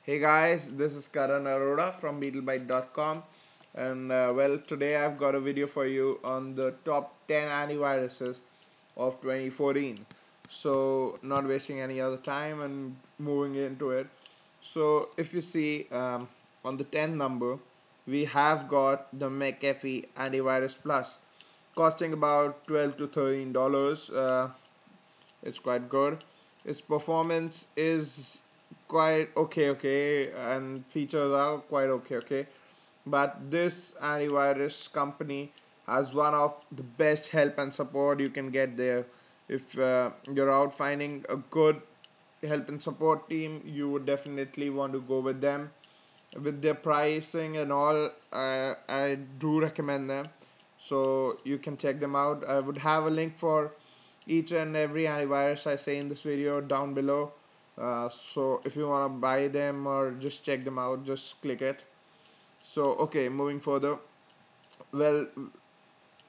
Hey guys, this is Karan Arora from Beetle.com, and today I've got a video for you on the top 10 antiviruses of 2014. So, not wasting any other time and moving into it. So, if you see on the 10th number, we have got the McAfee Antivirus Plus, costing about 12 to $13. It's quite good. Its performance is quite okay, and features are quite okay. But this antivirus company has one of the best help and support you can get there. If you're out finding a good help and support team, you would definitely want to go with them. With their pricing and all, I do recommend them, so you can check them out. I would have a link for each and every antivirus I say in this video down below, so if you want to buy them or just check them out, just click it. So okay, moving further, well,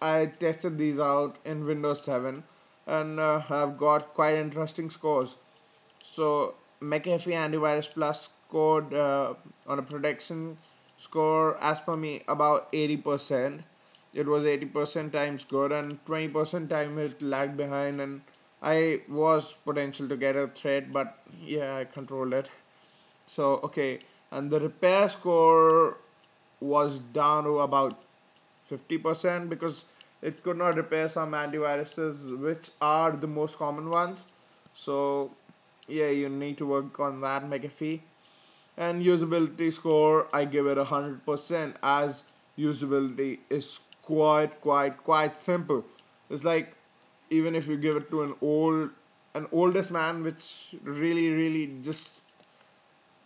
I tested these out in Windows 7 and have got quite interesting scores. So McAfee Antivirus Plus scored on a protection score, as per me, about 80%. It was 80% times good and 20% time it lagged behind, and I was potential to get a threat, but yeah, I controlled it. So okay, and the repair score was down to about 50% because it could not repair some antiviruses which are the most common ones. So yeah, you need to work on that, McAfee. And usability score, I give it 100%, as usability is quite simple. It's like, even if you give it to an oldest man which really just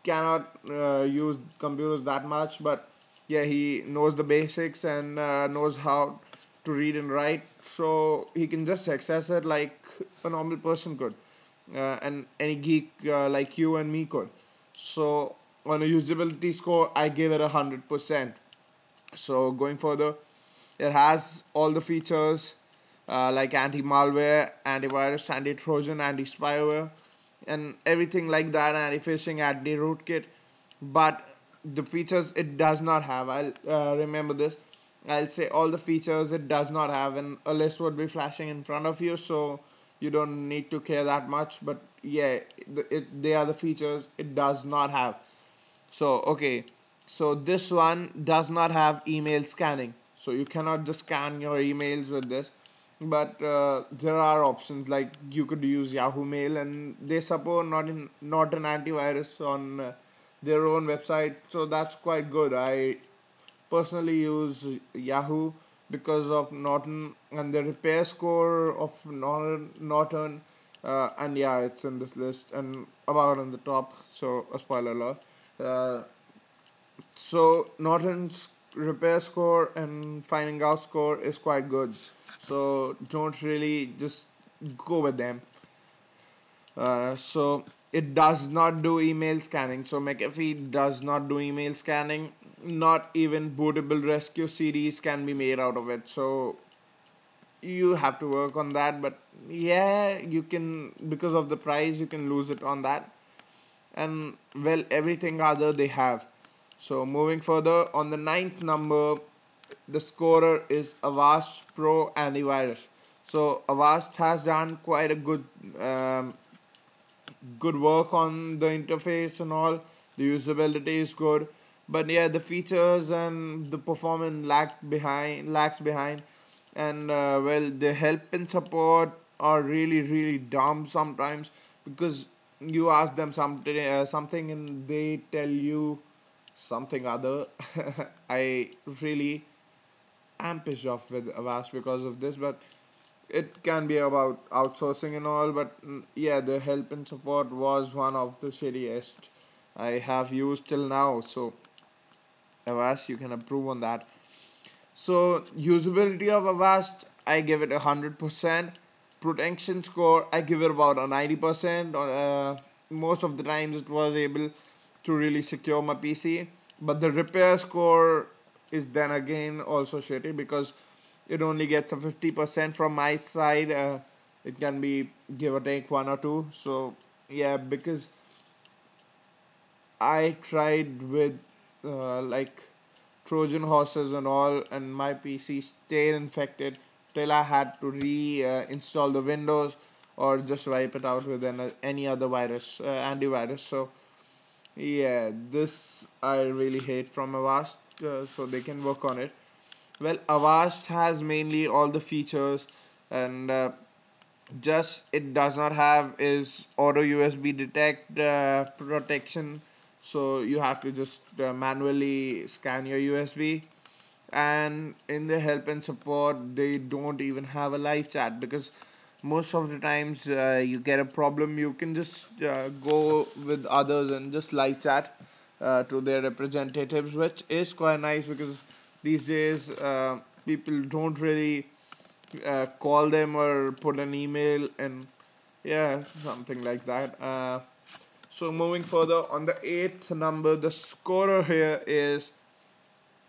cannot use computers that much, but yeah, he knows the basics and knows how to read and write, so he can just access it like a normal person could, and any geek like you and me could. So on a usability score, I give it 100%. So going further, it has all the features like anti-malware, antivirus, anti-trojan, anti-spyware, and everything like that, anti-phishing, anti-rootkit. But the features it does not have, I'll remember this. I'll say all the features it does not have, and a list would be flashing in front of you, so you don't need to care that much. But yeah, they are the features it does not have. So okay, so this one does not have email scanning, so you cannot just scan your emails with this. But there are options, like you could use Yahoo Mail, and they support Norton antivirus on their own website, so that's quite good. I personally use Yahoo because of Norton and the repair score of Norton, and yeah, it's in this list and about on the top. So a spoiler alert. Uh, so Norton's repair score and finding out score is quite good. So don't really just go with them. So it does not do email scanning. So McAfee does not do email scanning. Not even bootable rescue CDs can be made out of it. So you have to work on that. But yeah, you can, because of the price, you can lose it on that. And well, everything other they have. So moving further, on the ninth number, the scorer is Avast Pro Antivirus. So Avast has done quite a good work on the interface and all. The usability is good, but yeah, the features and the performance lags behind, and the help and support are really dumb sometimes, because you ask them something and they tell you something other. I really am pissed off with Avast because of this, but it can be about outsourcing and all. But yeah, the help and support was one of the shittiest I have used till now. So Avast, you can approve on that. So usability of Avast, I give it 100%. Protection score, I give it about a 90%. Most of the times it was able to really secure my PC. But the repair score is then again also shitty, because it only gets a 50% from my side. It can be give or take one or two. So yeah, because I tried with like Trojan horses and all, and my PC stayed infected till I had to install the Windows or just wipe it out with any other virus, antivirus. So yeah, this I really hate from Avast. So they can work on it. Well, Avast has mainly all the features, and just it does not have is auto USB detect protection, so you have to just manually scan your USB. And in the help and support, they don't even have a live chat, because most of the times you get a problem, you can just go with others and just live chat to their representatives, which is quite nice, because these days people don't really call them or put an email, and yeah, something like that. So moving further, on the eighth number, the scorer here is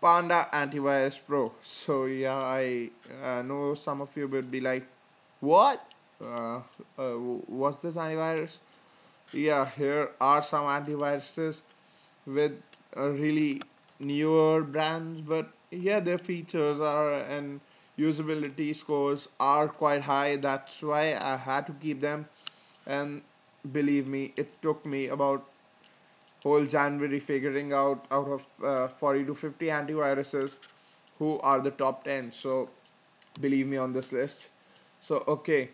Panda Antivirus Pro. So yeah, I know some of you would be like, what? What's this antivirus? Yeah, here are some antiviruses with really newer brands, but yeah, their features are and usability scores are quite high. That's why I had to keep them. And believe me, it took me about whole January figuring out of 40 to 50 antiviruses who are the top 10. So believe me on this list. So okay,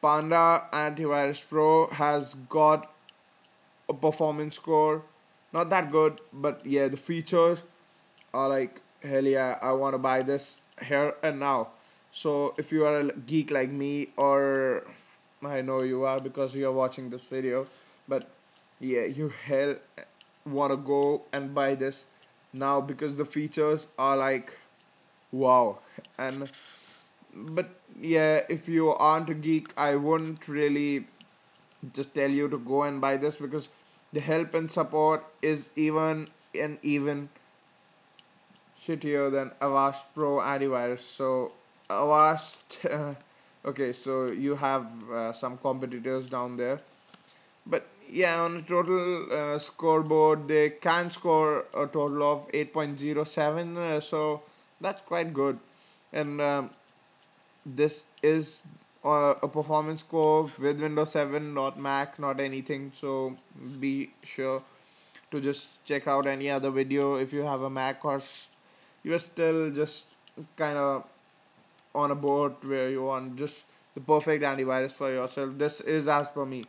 Panda Antivirus Pro has got a performance score, not that good, but yeah, the features are like, hell yeah, I want to buy this here and now. So if you are a geek like me, or I know you are because you are watching this video, but yeah, you hell want to go and buy this now, because the features are like wow. And but yeah, if you aren't a geek, I wouldn't really just tell you to go and buy this, because the help and support is even shittier than Avast Pro antivirus. So Avast, okay, so you have some competitors down there, but yeah, on a total scoreboard, they can score a total of 8.07. So that's quite good, and this is a performance score with Windows 7, not Mac, not anything. So be sure to just check out any other video if you have a Mac, or you're still just kind of on a boat where you want just the perfect antivirus for yourself. This is as per me.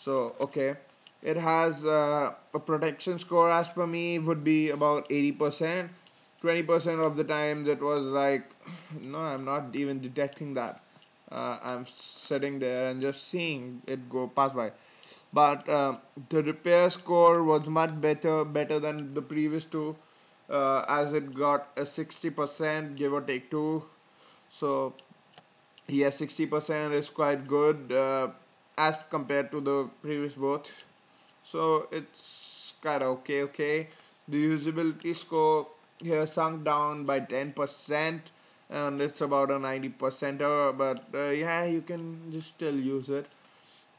So okay, it has a protection score as per me would be about 80%. 20% of the times it was like, no, I'm not even detecting that. I'm sitting there and just seeing it go pass by. But the repair score was much better than the previous two, as it got a 60%, give or take two. So yeah, 60% is quite good as compared to the previous both. So it's kind of okay. The usability score here sunk down by 10%, and it's about a 90%er, but yeah, you can just still use it.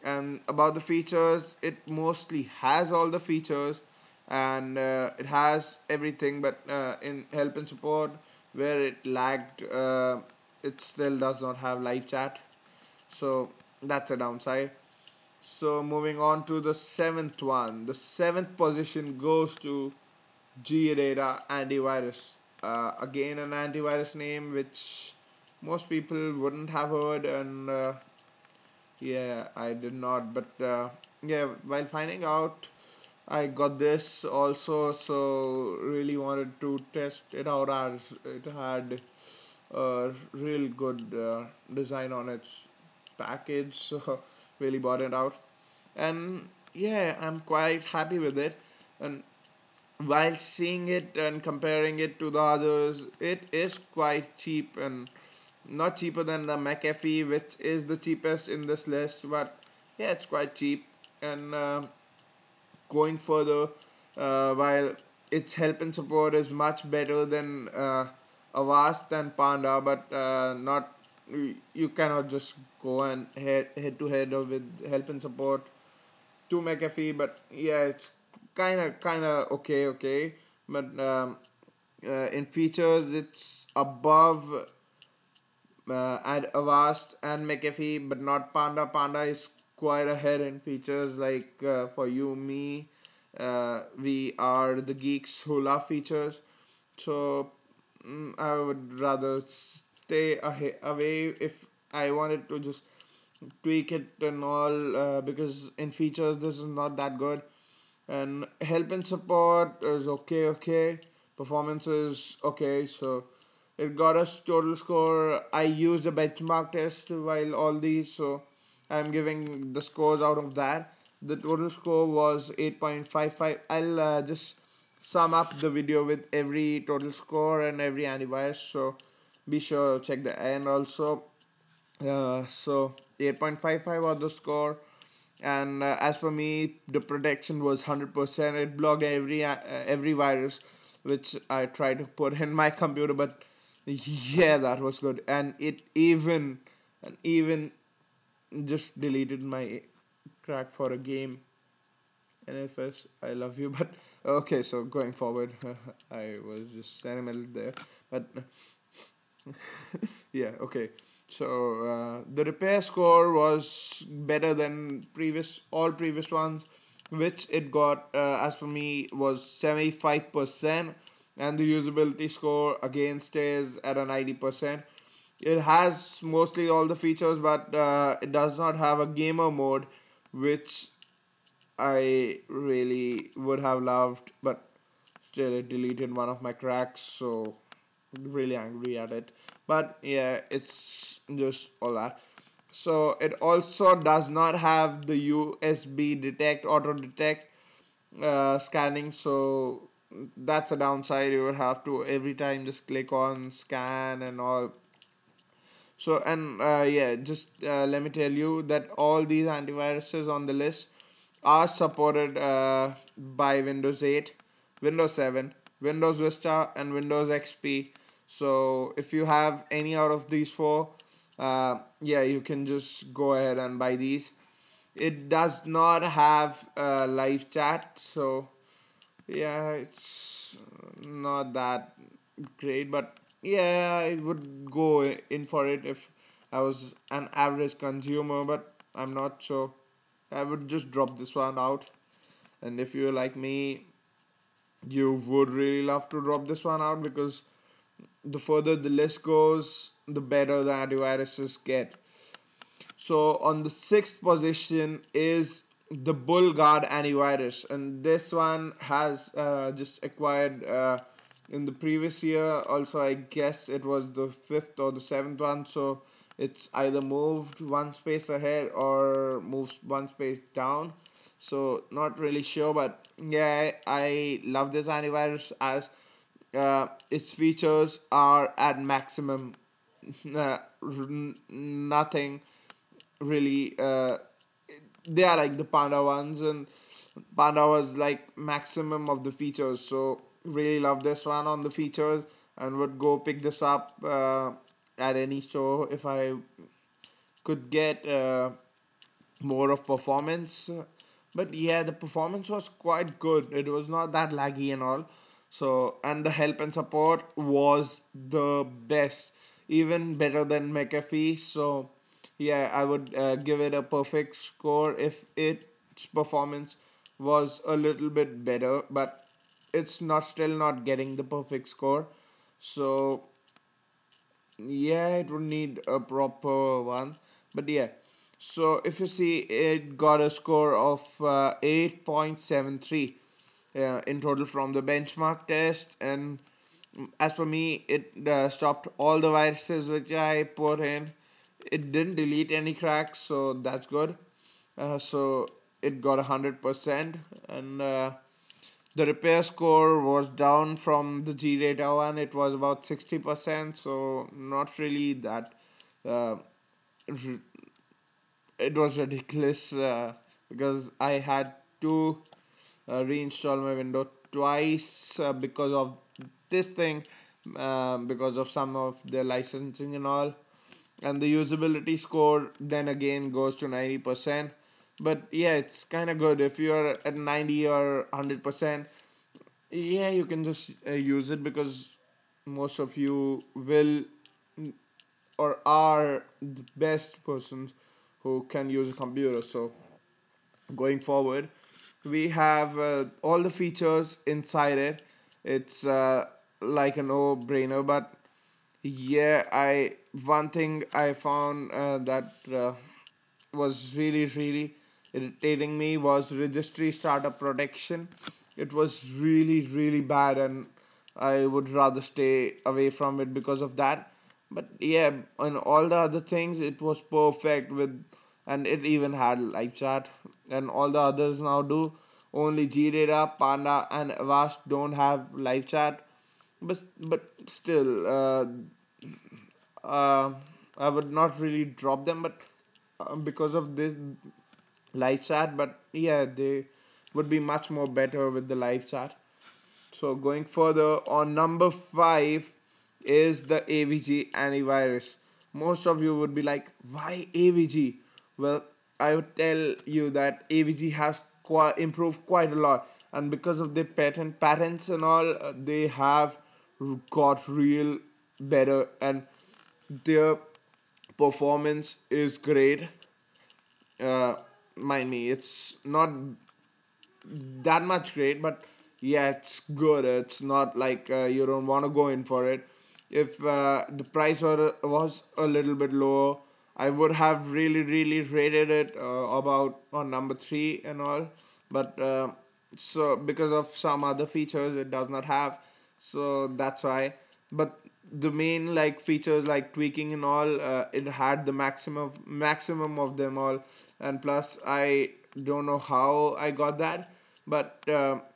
And about the features, it mostly has all the features, and it has everything, but in help and support, where it lagged, it still does not have live chat. So that's a downside. So moving on to the seventh one. The seventh position goes to G-Data Antivirus. Again, an antivirus name which most people wouldn't have heard, and yeah, I did not. But yeah, while finding out, I got this also. So really wanted to test it out, as it had a real good design on its package. So really bought it out, and yeah, I'm quite happy with it. And while seeing it and comparing it to the others, it is quite cheap, and not cheaper than the McAfee, which is the cheapest in this list, but yeah, it's quite cheap. And going further, while its help and support is much better than Avast and Panda, but not you cannot just go and head to head with help and support to McAfee. But yeah, it's kind of okay, but in features it's above and Avast and McAfee, but not Panda. Panda is quite ahead in features. Like for you, me, we are the geeks who love features. So I would rather stay away if I wanted to just tweak it and all, because in features this is not that good. And help and support is okay. Performance is okay. So it got us total score. I used a benchmark test while all these, so I'm giving the scores out of that. The total score was 8.55. I'll just sum up the video with every total score and every antivirus, so be sure to check the end also. So 8.55 was the score, and as for me, the protection was 100%. It blocked every virus which I tried to put in my computer, but yeah, that was good. And it even just deleted my crack for a game. NFS, I love you, but okay. So going forward, I was just sentimental there, but yeah, okay. So the repair score was better than all previous ones, which it got, as for me, was 75%, and the usability score again stays at a 90%. It has mostly all the features, but it does not have a gamer mode, which I really would have loved, but still it deleted one of my cracks, so really angry at it. But yeah, it's just all that. So it also does not have the USB detect, auto detect scanning, so that's a downside. You would have to every time just click on scan and all. So, and yeah, just let me tell you that all these antiviruses on the list are supported by Windows 8, Windows 7, Windows Vista, and Windows XP. So if you have any out of these four, yeah, you can just go ahead and buy these. It does not have live chat, so yeah, it's not that great, but yeah, I would go in for it if I was an average consumer, but I'm not, so I would just drop this one out. And if you're like me, you would really love to drop this one out, because the further the list goes, the better the antiviruses get. So on the sixth position is the BullGuard antivirus, and this one has just acquired in the previous year. Also, I guess it was the fifth or the seventh one. So it's either moved one space ahead or moves one space down. So not really sure, but yeah, I love this antivirus as its features are at maximum. Nothing really they are like the Panda ones, and Panda was like maximum of the features, so really love this one on the features, and would go pick this up at any store if I could get more of performance. But yeah, the performance was quite good. It was not that laggy and all. So, and the help and support was the best, even better than McAfee. So yeah, I would give it a perfect score if its performance was a little bit better, but it's not still not getting the perfect score. So yeah, it would need a proper one, but yeah. So if you see, it got a score of 8.73 in total from the benchmark test, and as for me, it stopped all the viruses which I put in. It didn't delete any cracks, so that's good. So it got 100%, and the repair score was down from the G data one. It was about 60%, so not really that. Uh, it was ridiculous because I had to reinstall my window twice because of this thing, because of some of the licensing and all. And the usability score then again goes to 90%. but yeah, it's kind of good if you're at 90 or 100%. Yeah, you can just use it, because most of you will or are the best persons who can use a computer. So going forward, we have all the features inside it. It's like a no-brainer, but yeah, I one thing I found that was really irritating me was registry startup protection. It was really bad, and I would rather stay away from it because of that. But yeah, on all the other things, it was perfect with, and it even had live chat, and all the others now do. Only Gdata, Panda, and Avast don't have live chat, but still, uh, I would not really drop them, but because of this live chat. But yeah, they would be much more better with the live chat. So going further, on number 5 is the AVG antivirus. Most of you would be like, why AVG? Well, I would tell you that AVG has improved quite a lot, and because of the patents and all, they have got real better, and their performance is great. uh, Mind me, it's not that much great, but yeah, it's good. It's not like you don't want to go in for it. If the price was a little bit lower, I would have really rated it about on number 3 and all. But so because of some other features, it does not have. So that's why. But the main like features like tweaking and all, it had the maximum of them all. And plus, I don't know how I got that, but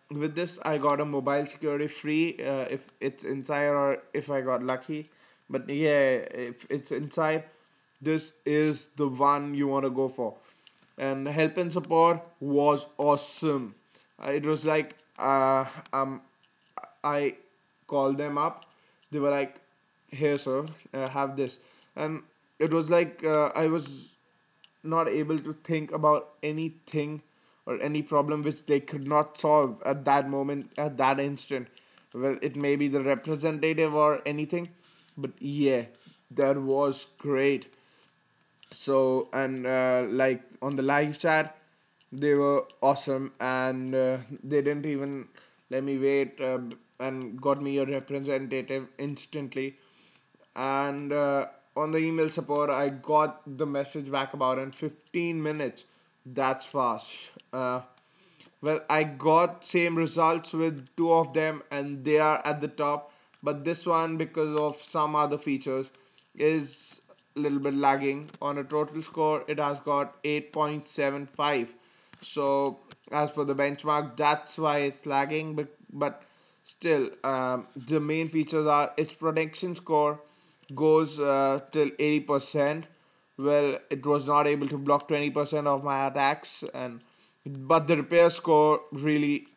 with this I got a mobile security free if it's inside, or if I got lucky. But yeah, if it's inside, this is the one you want to go for. And help and support was awesome. It was like I called them up. They were like, "Here, sir, have this," and it was like I was not able to think about anything or any problem which they could not solve at that moment, at that instant. Well, it may be the representative or anything, but yeah, that was great. So, and like on the live chat, they were awesome, and they didn't even let me wait, and got me a representative instantly. And on the email support, I got the message back about in 15 minutes. That's fast. Well, I got same results with two of them, and they are at the top. But this one, because of some other features, is a little bit lagging. On a total score, it has got 8.75. So, as per the benchmark, that's why it's lagging. But still, the main features are its protection score goes till 80%. Well, it was not able to block 20% of my attacks, and but the repair score really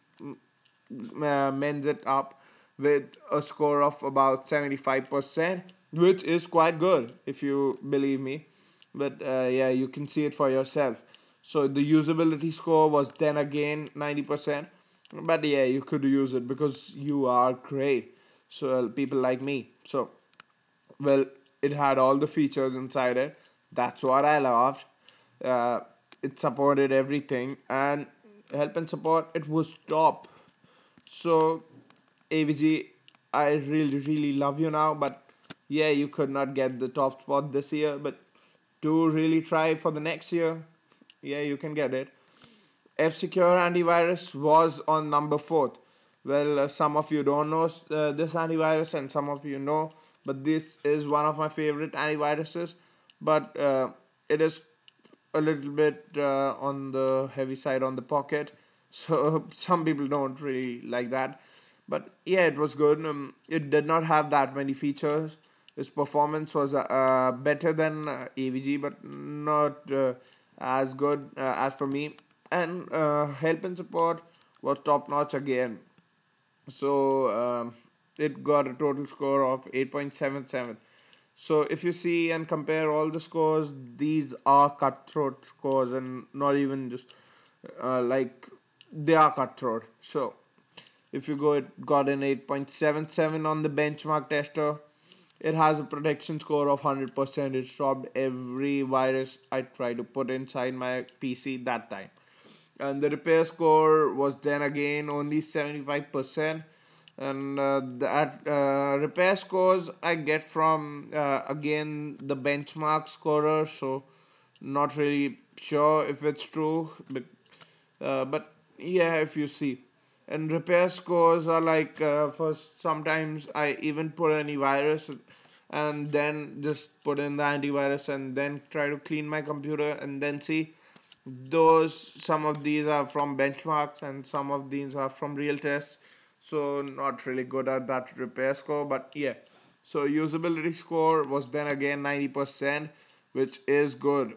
mends it up with a score of about 75%, which is quite good if you believe me. But yeah, you can see it for yourself. So the usability score was then again 90%. But yeah, you could use it because you are great. So people like me. So well, it had all the features inside it. That's what I loved. Uh, it supported everything, and help and support, it was top. So AVG, I really love you now, but yeah, you could not get the top spot this year, but do really try for the next year. Yeah, you can get it. F Secure antivirus was on number 4th. Well, some of you don't know this antivirus, and some of you know, but this is one of my favorite antiviruses. But it is a little bit on the heavy side on the pocket, so some people don't really like that. But yeah, it was good. It did not have that many features. Its performance was better than AVG, but not as good as for me. And help and support was top notch again. So it got a total score of 8.77. So if you see and compare all the scores, these are cutthroat scores and not even just like they are cutthroat. So if you go, it got an 8.77 on the benchmark tester. It has a protection score of 100%. It stopped every virus I tried to put inside my PC that time. And the repair score was then again only 75%. And that repair scores I get from again the benchmark scorer, so not really sure if it's true, but yeah, if you see. And repair scores are like first sometimes I even put any virus and then just put in the antivirus and then try to clean my computer and then see those. Some of these are from benchmarks and some of these are from real tests, so not really good at that repair score. But yeah, so usability score was then again 90%, which is good.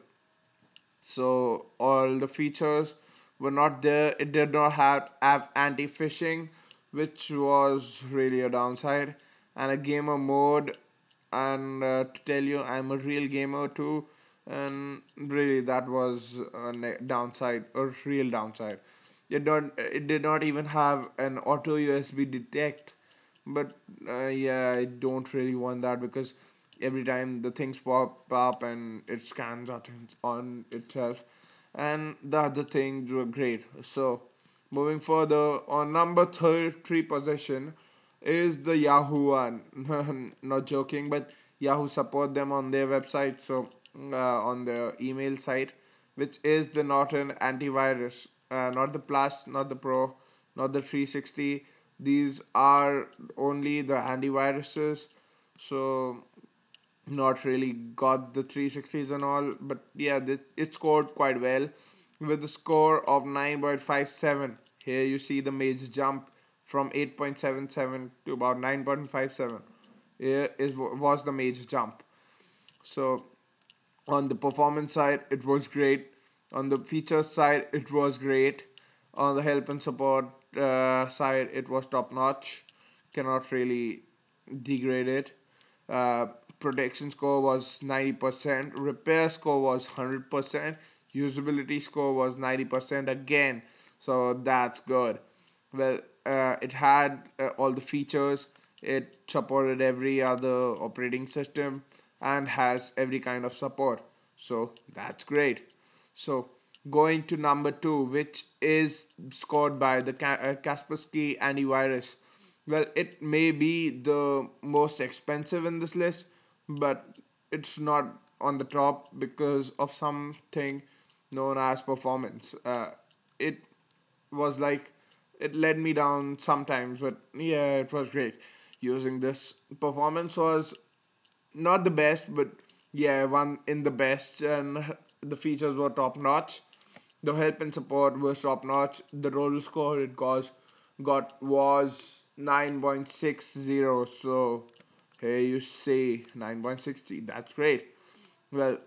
So all the features were not there. It did not have anti-phishing, which was really a downside, and a gamer mode. And to tell you, I'm a real gamer too, and really that was a downside, a real downside. It did not even have an auto USB detect, but yeah, I don't really want that because every time the things pop up and it scans on itself, and the other things were great. So moving further, on number 33 position is the Yahoo one. Not joking, but Yahoo support them on their website, so on their email site, which is the Norton antivirus. Not the Plus, not the Pro, not the 360. These are only the antiviruses. So not really got the 360s and all, but yeah, it scored quite well with a score of 9.57. Here you see the major jump from 8.77 to about 9.57. Here was the major jump. So on the performance side, it was great. On the features side, it was great. On the help and support side, it was top notch. Cannot really degrade it. Uh, Protection score was 90%. Repair score was 100%. Usability score was 90% again. So that's good. Well, it had all the features. It supported every other operating system and has every kind of support. So that's great. So going to number two, which is scored by the Kaspersky antivirus. Well, it may be the most expensive in this list, but it's not on the top because of something known as performance. It was like it led me down sometimes, but yeah, it was great. Using this, performance was not the best, but yeah, one in the best, and the features were top notch. The help and support was top notch. The roll score it got was 9.60. So here you see 9.60. That's great. Well,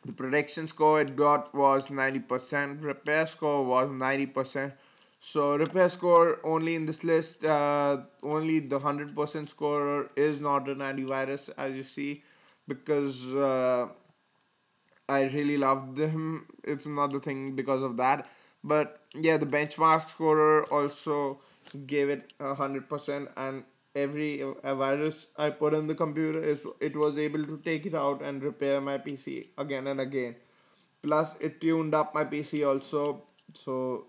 the protection score it got was 90%. Repair score was 90%. So repair score only in this list, only the 100% scorer is not an antivirus, as you see, because I really love them. It's not the thing because of that. But yeah, the benchmark scorer also gave it 100%, and every virus I put in the computer it was able to take it out and repair my PC again and again. Plus, it tuned up my PC also. So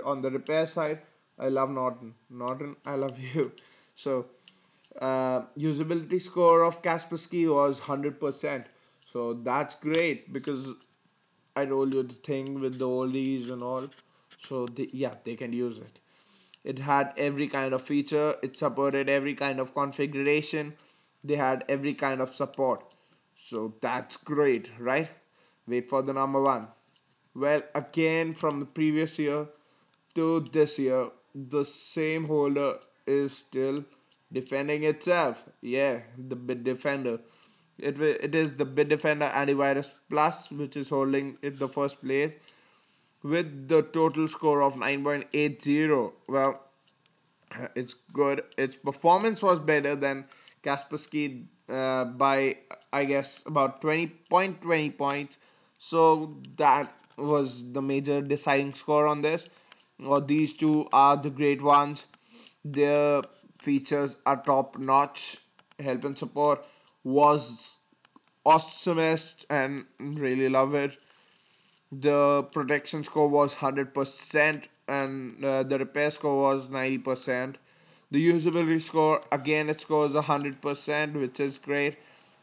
on the repair side, I love Norton. Norton, I love you. So usability score of Kaspersky was 100%. So that's great because I told you the thing with the oldies and all. So yeah, they can use it. It had every kind of feature. It supported every kind of configuration. They had every kind of support. So that's great, right? Wait for the number one. Well, again from the previous year to this year, the same holder is still defending itself. Yeah, the Bitdefender. It is the Bitdefender Antivirus Plus, which is holding it the first place with the total score of 9.80. Well, it's good. Its performance was better than Kaspersky by I guess about 20 points. So that was the major deciding score on this. Or these two are the great ones. Their features are top notch. Help and support was awesomest and really love it. The protection score was 100% and the repair score was 90%. The usability score, again, it scores 100%, which is great.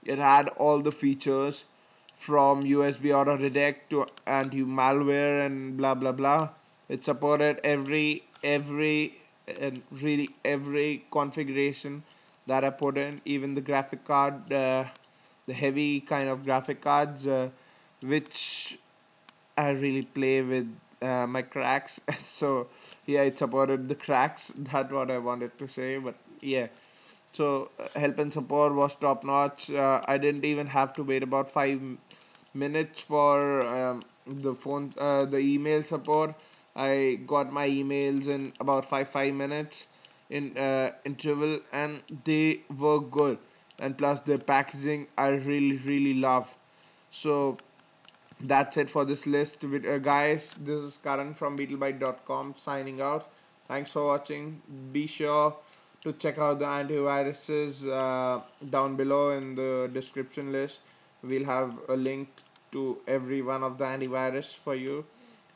It had all the features from USB auto detect to anti malware and blah blah blah. It supported every and really every configuration that I put in, even the graphic card, the heavy kind of graphic cards, which I really play with my cracks. So yeah, it supported the cracks. That's what I wanted to say. But yeah, so help and support was top notch. I didn't even have to wait about 5 minutes for the email support. I got my emails in about five minutes in interval, and they were good. And plus, their packaging I really love. So that's it for this list, guys. This is Karan from Beetle.com signing out. Thanks for watching. Be sure to check out the antiviruses down below in the description list. We'll have a link to every one of the antivirus for you.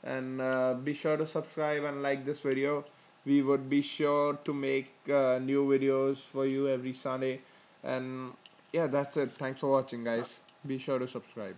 And be sure to subscribe and like this video. We would be sure to make new videos for you every Sunday. And yeah, that's it. Thanks for watching, guys. Be sure to subscribe.